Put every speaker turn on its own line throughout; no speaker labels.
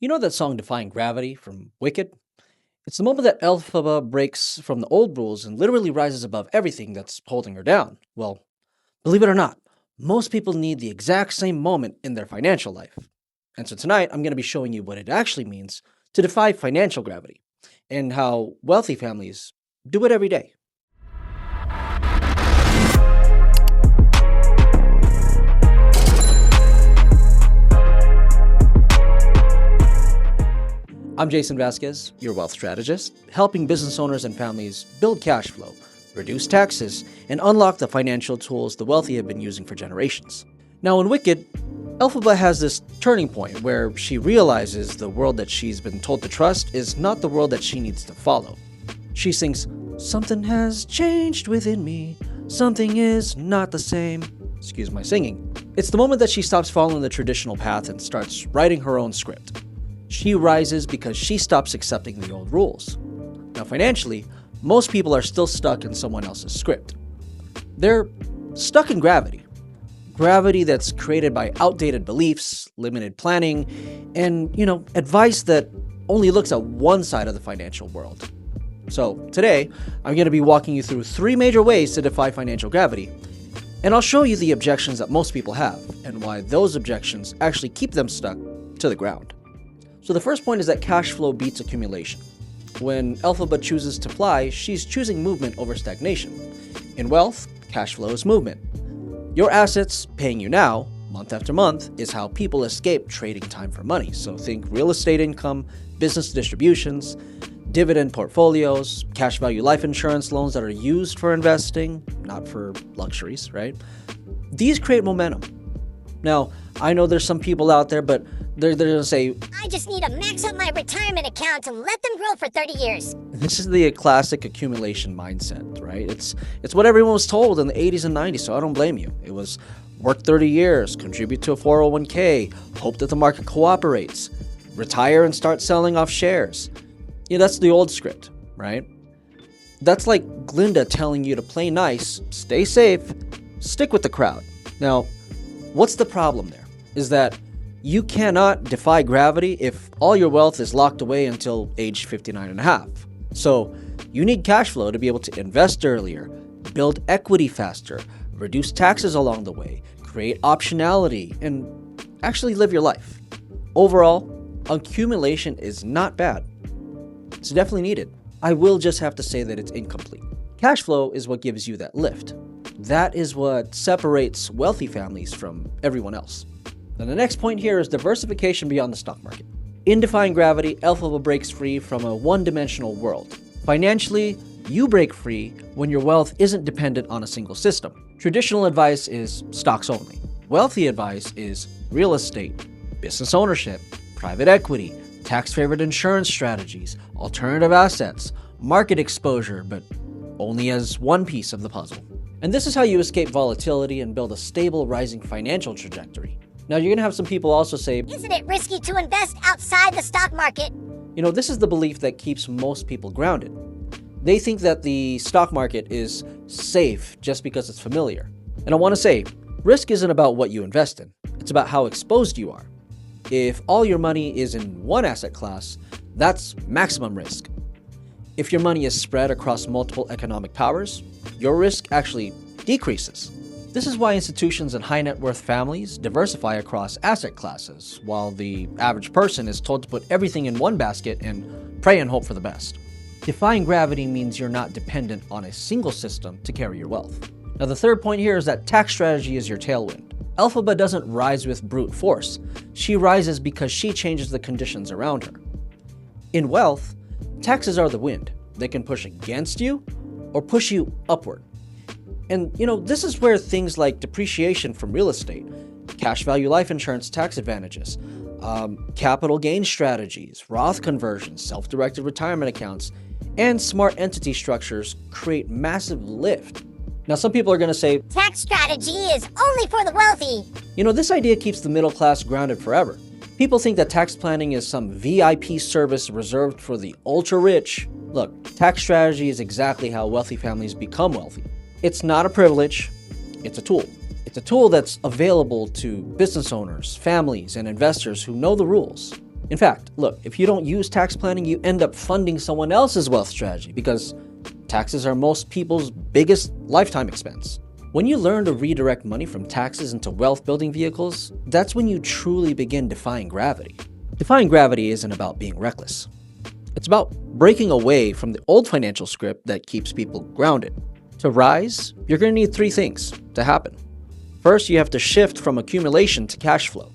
You know that song Defying Gravity from Wicked? It's the moment that Elphaba breaks from the old rules and literally rises above everything that's holding her down. Well, believe it or not, most people need the exact same moment in their financial life. And so tonight, I'm going to be showing you what it actually means to defy financial gravity and how wealthy families do it every day. I'm Jason Vasquez, your wealth strategist, helping business owners and families build cash flow, reduce taxes, and unlock the financial tools the wealthy have been using for generations. Now in Wicked, Elphaba has this turning point where she realizes the world that she's been told to trust is not the world that she needs to follow. She sings, "Something has changed within me, something is not the same." Excuse my singing. It's the moment that she stops following the traditional path and starts writing her own script. She rises because she stops accepting the old rules. Now financially, most people are still stuck in someone else's script. They're stuck in gravity. Gravity that's created by outdated beliefs, limited planning, and, advice that only looks at one side of the financial world. So today, I'm going to be walking you through 3 major ways to defy financial gravity, and I'll show you the objections that most people have and why those objections actually keep them stuck to the ground. So the first point is that cash flow beats accumulation. When Elphaba chooses to fly, she's choosing movement over stagnation. In wealth, cash flow is movement. Your assets paying you now, month after month, is how people escape trading time for money. So think real estate income, business distributions, dividend portfolios, cash value life insurance loans that are used for investing, not for luxuries, right? These create momentum. Now, I know there's some people out there, but they're going to say,
"I just need to max out my retirement account and let them grow for 30 years.
This is the classic accumulation mindset, right? It's what everyone was told in the 80s and 90s, so I don't blame you. It was work 30 years, contribute to a 401k, hope that the market cooperates, retire and start selling off shares. That's the old script, right? That's like Glinda telling you to play nice, stay safe, stick with the crowd. Now, what's the problem there? Is that you cannot defy gravity if all your wealth is locked away until age 59 and a half. So you need cash flow to be able to invest earlier, build equity faster, reduce taxes along the way, create optionality, and actually live your life. Overall, accumulation is not bad. It's definitely needed. I will just have to say that it's incomplete. Cash flow is what gives you that lift. That is what separates wealthy families from everyone else. Now the next point here is diversification beyond the stock market. In Defying Gravity, Elphaba breaks free from a one-dimensional world. Financially, you break free when your wealth isn't dependent on a single system. Traditional advice is stocks only. Wealthy advice is real estate, business ownership, private equity, tax-favored insurance strategies, alternative assets, market exposure, but only as one piece of the puzzle. And this is how you escape volatility and build a stable, rising financial trajectory. Now, you're going to have some people also say,
"Isn't it risky to invest outside the stock market?"
This is the belief that keeps most people grounded. They think that the stock market is safe just because it's familiar. And I want to say, risk isn't about what you invest in. It's about how exposed you are. If all your money is in one asset class, that's maximum risk. If your money is spread across multiple economic powers, your risk actually decreases. This is why institutions and high net worth families diversify across asset classes, while the average person is told to put everything in one basket and pray and hope for the best. Defying gravity means you're not dependent on a single system to carry your wealth. Now the third point here is that tax strategy is your tailwind. Elphaba doesn't rise with brute force. She rises because she changes the conditions around her. In wealth, taxes are the wind. They can push against you or push you upward. And, this is where things like depreciation from real estate, cash value life insurance tax advantages, capital gain strategies, Roth conversions, self-directed retirement accounts, and smart entity structures create massive lift. Now, some people are going to say,
"Tax strategy is only for the wealthy."
This idea keeps the middle class grounded forever. People think that tax planning is some VIP service reserved for the ultra-rich. Look, tax strategy is exactly how wealthy families become wealthy. It's not a privilege, it's a tool. It's a tool that's available to business owners, families, and investors who know the rules. In fact, look, if you don't use tax planning, you end up funding someone else's wealth strategy because taxes are most people's biggest lifetime expense. When you learn to redirect money from taxes into wealth-building vehicles, that's when you truly begin defying gravity. Defying gravity isn't about being reckless. It's about breaking away from the old financial script that keeps people grounded. To rise, you're going to need three things to happen. First, you have to shift from accumulation to cash flow.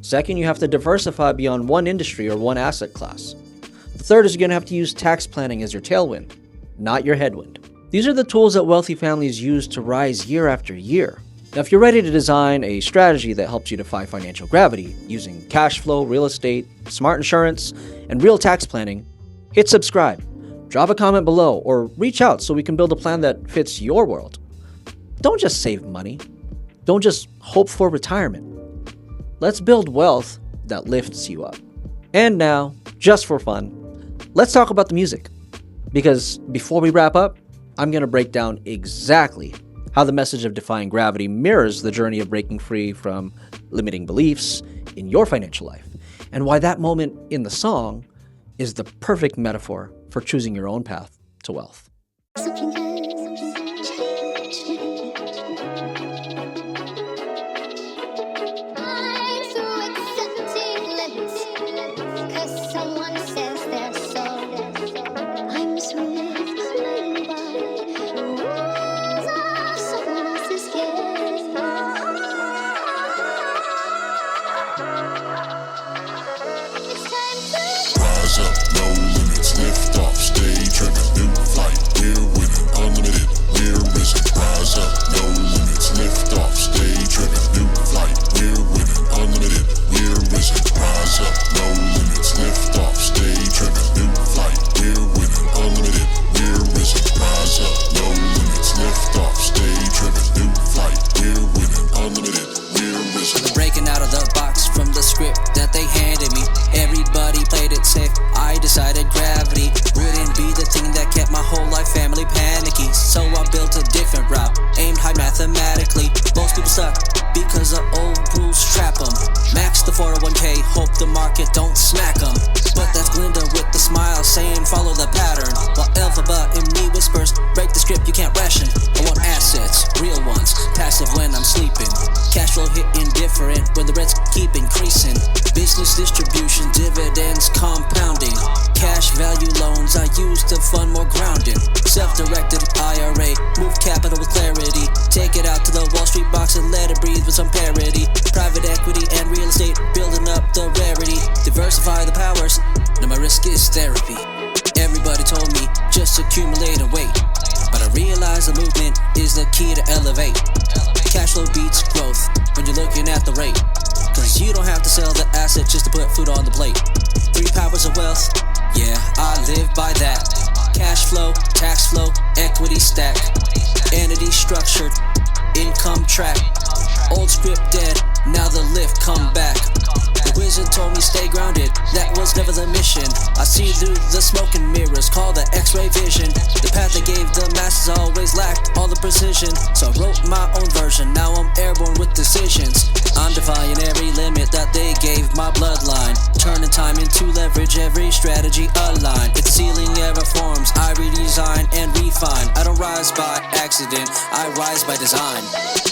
Second, you have to diversify beyond one industry or one asset class. The third is you're going to have to use tax planning as your tailwind, not your headwind. These are the tools that wealthy families use to rise year after year. Now, if you're ready to design a strategy that helps you defy financial gravity using cash flow, real estate, smart insurance, and real tax planning, hit subscribe, drop a comment below, or reach out so we can build a plan that fits your world. Don't just save money. Don't just hope for retirement. Let's build wealth that lifts you up. And now, just for fun, let's talk about the music. Because before we wrap up, I'm going to break down exactly how the message of defying gravity mirrors the journey of breaking free from limiting beliefs in your financial life, and why that moment in the song is the perfect metaphor for choosing your own path to wealth.
Rise up, no limits, lift off, stay driven, new flight, we're winning, unlimited, we're risen. Rise up, no limits, lift off, stay driven, new flight, we're winning, unlimited, we're risen. Rise up, no limits, lift off, stay driven, new flight, we're winning, unlimited, we're risen. Rise up, no limits, lift off, stay driven, new flight, we're winning, unlimited, we're risen.
Breaking out of the box from the script that they handed me. Everybody played it safe, I decided gravity wouldn't be the thing that kept my whole life family panicky. So I built a different route, aimed high mathematically. Most people suck because the old rules trap them. Max the 401k, hope the market don't smack them. But that's Glinda with the smile saying follow the pattern, while Elphaba in me whispers break the script, you can't ration. I want assets, real ones, passive when I'm sleeping. Cash flow hit indifferent when the rents keep increasing. Business distribution, dividends compounding. Cash value loans I use to fund more grounding. Self-directed IRA, move capital with clarity. Take it out to the Wall Street box and let it breathe with some parity. Private equity and real estate, building up the rarity. Diversify the powers, now my risk is therapy. Everybody told me, just accumulate and wait. But I realize the movement is the key to elevate. Cash flow beats growth when you're looking at the rate. Cause you don't have to sell the asset just to put food on the plate. 3 powers of wealth, yeah, I live by that. Cash flow, tax flow, equity stack. Entity structured, income track. Old script dead, now the lift come back. The wizard told me stay grounded, that was never the mission. I see through the smoke and mirrors, call the x-ray vision. The path I gave the masses always lacked all the precision. So I wrote my own version, now I'm airborne with decisions. I'm defying every limit that they gave my bloodline. Turning time into leverage, every strategy aligned. If the ceiling ever forms, I redesign and refine. I don't rise by accident, I rise by design.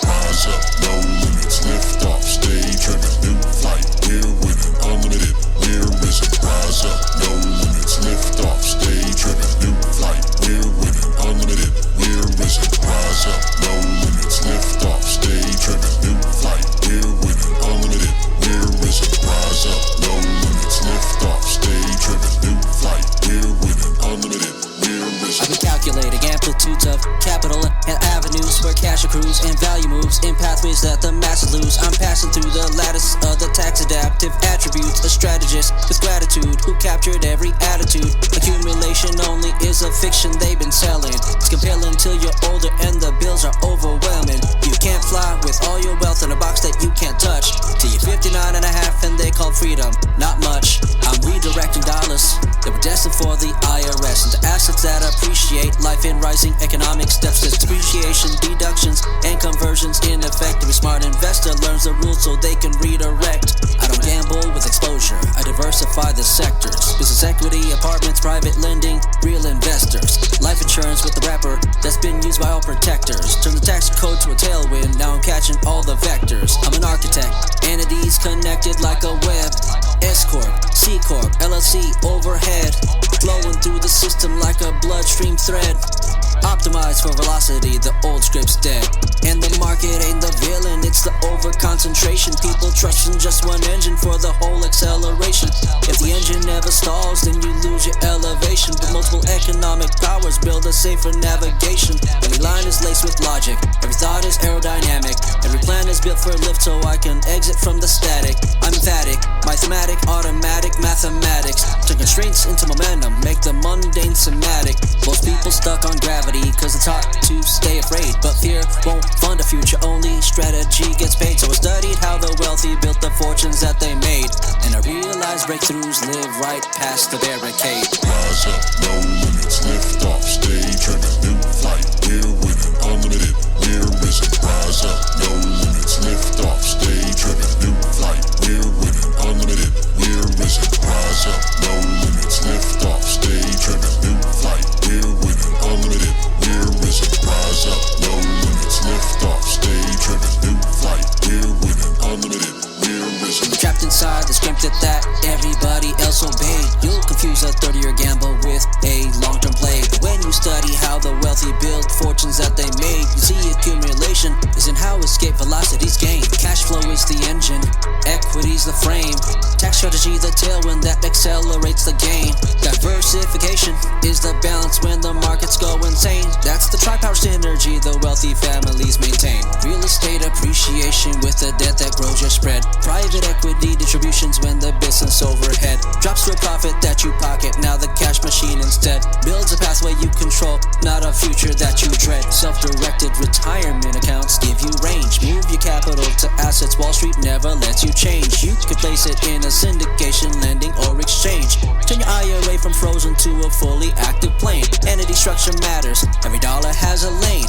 Rise up, no limits, lift off, stay driven, new flight, we're winning, unlimited, we're risen. Rise up, no limits, lift off, stay driven, new flight, we're winning, unlimited, we're risen. Rise up, no limits, lift off, stay driven, new flight, we're winning, unlimited, we're risen. Rise up, no limits, lift off, stay driven, new flight, we're winning, unlimited, we're risen.
I've been calculating amplitudes of capital and avenues where cash accrues and value moves in pathways that the masses lose. I'm passing through the lattice of the tax adaptive attributes. A strategist with gratitude who captured every attitude. Accumulation only is a fiction they've been selling. It's compelling till you're older and the bills are overwhelming. You can't fly with all your wealth in a box that you can't touch. Till you're 59 and a half and they call freedom not much. I'm redirecting dollars that were destined for the IRS into assets that appreciate life in right analyzing economic steps. There's depreciation, deductions, and conversions in effect. Every smart investor learns the rules so they can redirect. I don't gamble with exposure, I diversify the sectors. Business equity, apartments, private lending, real investors. Life insurance with the wrapper that's been used by all protectors. Turn the tax code to a tailwind, now I'm catching all the vectors. I'm an architect, entities connected like a web. S-Corp, C-Corp, LLC, overhead. Flowing through the system like a bloodstream thread. Optimized for velocity, the old script's dead. And the market ain't the villain, it's the over-concentration. People trust in just one engine for the whole acceleration. If the engine never stalls, then you lose your elevation. But multiple economic powers build a safer navigation. Every line is laced with logic, every thought is aerodynamic. Every plan is built for lift so I can exit from the static. I'm emphatic, my thematic, automatic, mathematics. Turn constraints into momentum, make the mundane somatic. Most people stuck on gravity cause it's taught to stay afraid. But fear won't fund a future, only strategy gets paid. So I studied how the wealthy built the fortunes that they made, and I realized breakthroughs live right past the barricade.
Rise up, no limits, lift off, stay driven, new flight, we're winning, unlimited, we're risen. Rise up, no limits, lift off, stay driven, new flight, we're winning, unlimited, we're risen. Rise up, no limits, lift off, stay driven, new flight, we're winning, unlimited, we're risen. Rise up, no limits, lift off, stay driven, new flight, we're winning, unlimited, we're risen.
Trapped inside the script that everybody else obeyed. You'll confuse a 30-year gamble with a long-term play. But when you study how the wealthy build fortunes that they made, you see accumulation isn't how escape velocities gain. Cash flow is the engine, equity's the frame. Tax strategy the tailwind that accelerates the gain. Diversification is the balance when the markets go insane. That's the tri-power synergy the wealthy families maintain. Real estate appreciation with a debt that grows your spread. Private equity distributions when the business overhead drops to a profit that you pocket. Now the cash machine instead builds a pathway you control, not a future that you dread. Self-directed retirement accounts give you range. Move your capital to assets Wall Street never lets you change. You can place it in a syndication, lending, or exchange. Turn your IRA from frozen to a fully active plane. Entity structure matters, every dollar has a lane.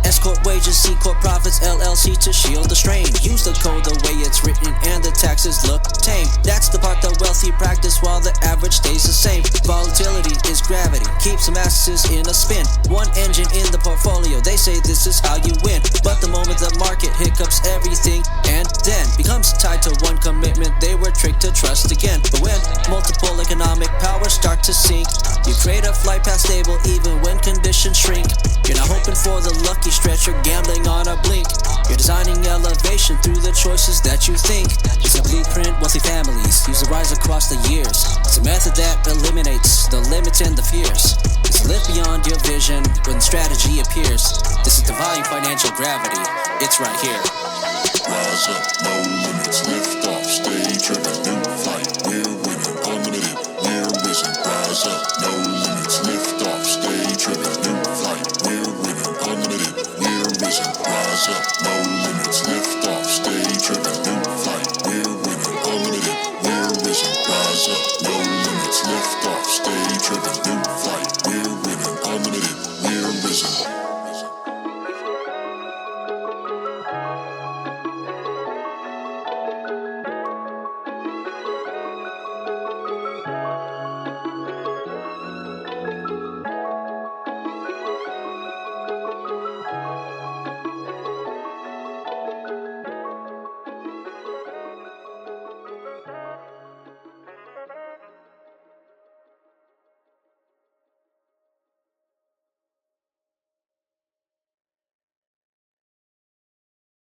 S-Corp wages, C-Corp profits, LLC to shield the strain. Use the code the way it's written and the taxes look tame. That's the part the wealthy practice while the average stays the same. Volatility is gravity, keeps the masses in a spin. One engine in the portfolio, they say this is how you win. But the moment the market hiccups everything and then becomes tied to one commitment, they were tricked to trust again. But when multiple economic powers start to sink, you create a flight path stable even when conditions shrink. You're not hoping for the lucky stretch, you're gambling on a blink. You're designing elevation through the choices that you think. It's a blueprint wealthy families use to rise across the years. It's a method that eliminates the limits and the fears. It's a live beyond your vision when strategy appears. This is Defying financial gravity, it's right here.
Rise up, no limits, lift off, stay driven, new flight.